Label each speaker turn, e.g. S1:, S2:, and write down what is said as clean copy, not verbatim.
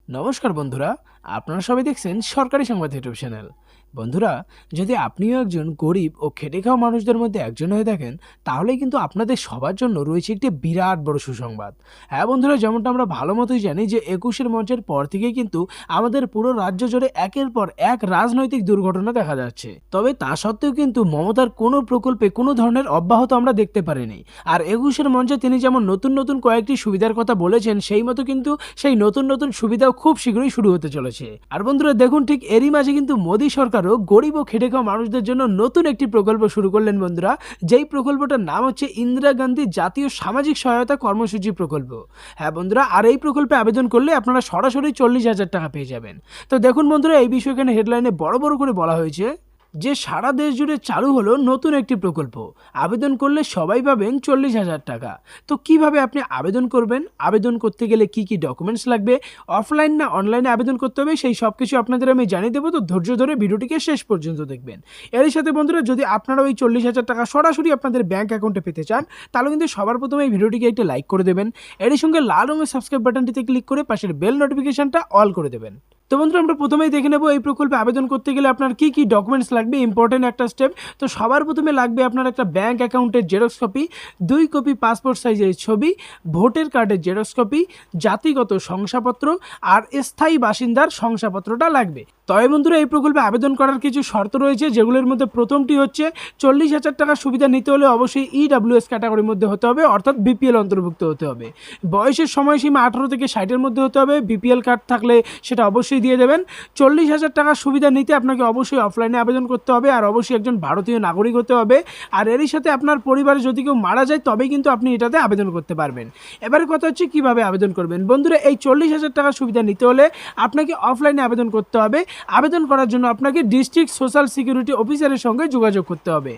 S1: নমস্কার বন্ধুরা, আপনারা সবাই দেখছেন সরকারি সংবাদ ইউটিউব চ্যানেল। বন্ধুরা, যদি আপনিও একজন গরিব ও খেটে খাওয়া মানুষদের মধ্যে একজন হয়ে থাকেন, তাহলে কিন্তু আপনাদের সবার জন্য রয়েছে একটি বিরাট বড় সুসংবাদ। হ্যাঁ বন্ধুরা, যেমনটা আমরা ভালো মতোই জানি যে ২১শে মঞ্চের পর থেকেই কিন্তু আমাদের পুরো রাজ্য জুড়ে একের পর এক রাজনৈতিক দুর্ঘটনা দেখা যাচ্ছে। তবে তা সত্ত্বেও কিন্তু মমতার কোনো প্রকল্পে কোনো ধরনের অব্যাহত আমরা দেখতে পারিনি। আর ২১শে মঞ্চে তিনি যেমন নতুন নতুন কয়েকটি সুবিধার কথা বলেছেন, সেই মতো কিন্তু সেই নতুন নতুন সুবিধাও খুব শীঘ্রই শুরু হতে চলেছে। আর বন্ধুরা দেখুন, ঠিক এরই মাঝে কিন্তু মোদী সরকারও গরিব ও খেটে খাওয়া মানুষদের জন্য নতুন একটি প্রকল্প শুরু করলেন বন্ধুরা, যেই প্রকল্পটার নাম হচ্ছে ইন্দিরা গান্ধী জাতীয় সামাজিক সহায়তা কর্মসূচি প্রকল্প। হ্যাঁ বন্ধুরা, আর এই প্রকল্পে আবেদন করলে আপনারা সরাসরি 40,000 টাকা পেয়ে যাবেন। তো দেখুন বন্ধুরা, এই বিষয়ে এখানে হেডলাইনে বড় বড় করে বলা হয়েছে যে সারা দেশ জুড়ে চালু হলো নতুন একটি প্রকল্প। আবেদন করলে সবাই পাবেন 40,000 টাকা। তো কিভাবে আপনি আবেদন করবেন, আবেদন করতে গেলে কি কি ডকুমেন্টস লাগবে, অফলাইন না অনলাইনে আবেদন করতে হবে, সেই সব কিছু আপনাদের আমি জানিয়ে দেবো। তো ধৈর্য ধরে ভিডিওটিকে শেষ পর্যন্ত দেখবেন। এরই সাথে বন্ধুরা, যদি আপনারা ওই 40,000 টাকা সরাসরি আপনাদের ব্যাঙ্ক অ্যাকাউন্টে পেতে চান, তাহলে কিন্তু সবার প্রথমে এই ভিডিওটিকে একটা লাইক করে দেবেন। এরই সঙ্গে লাল রঙের সাবস্ক্রাইব বাটনটিতে ক্লিক করে পাশের বেল নোটিফিকেশনটা অল করে দেবেন। তো বন্ধুরা, আমরা প্রথমেই দেখে নেব এই প্রকল্পে আবেদন করতে গেলে আপনার কি কি ডকুমেন্টস লাগবে, ইম্পর্টেন্ট একটা স্টেপ। তো সবার প্রথমে লাগবে আপনার একটা ব্যাঙ্ক অ্যাকাউন্টের জেরক্স কপি, 2 কপি পাসপোর্ট সাইজের ছবি, ভোটার কার্ডের জেরক্স কপি, জাতিগত শংসাপত্র আর স্থায়ী বাসিন্দার শংসাপত্রটা লাগবে। তবে বন্ধুরা, এই প্রকল্পে আবেদন করার কিছু শর্ত রয়েছে, যেগুলোর মধ্যে প্রথমটি হচ্ছে 40,000 টাকার সুবিধা নিতে হলে অবশ্যই EWS ক্যাটাগরির মধ্যে হতে হবে, অর্থাৎ BPL অন্তর্ভুক্ত হতে হবে। বয়সের সময়সীমা 18 থেকে 60-এর মধ্যে হতে হবে। BPL কার্ড থাকলে সেটা অবশ্যই দিয়ে দেবেন। 40,000 টাকার সুবিধা নিতে আপনাকে অবশ্যই অফলাইনে আবেদন করতে হবে, আর অবশ্যই একজন ভারতীয় নাগরিক হতে হবে। আর এরই সাথে আপনার পরিবারে যদি কেউ মারা যায়, তবেই কিন্তু আপনি এটাতে আবেদন করতে পারবেন। এবারে কথা হচ্ছে কিভাবে আবেদন করবেন। বন্ধুরা, এই 40,000 টাকার সুবিধা নিতে হলে আপনাকে অফলাইনে আবেদন করতে হবে। আবেদন করার জন্য আপনাকে ডিস্ট্রিক্ট সোশ্যাল সিকিউরিটি অফিসারের সঙ্গে যোগাযোগ করতে হবে।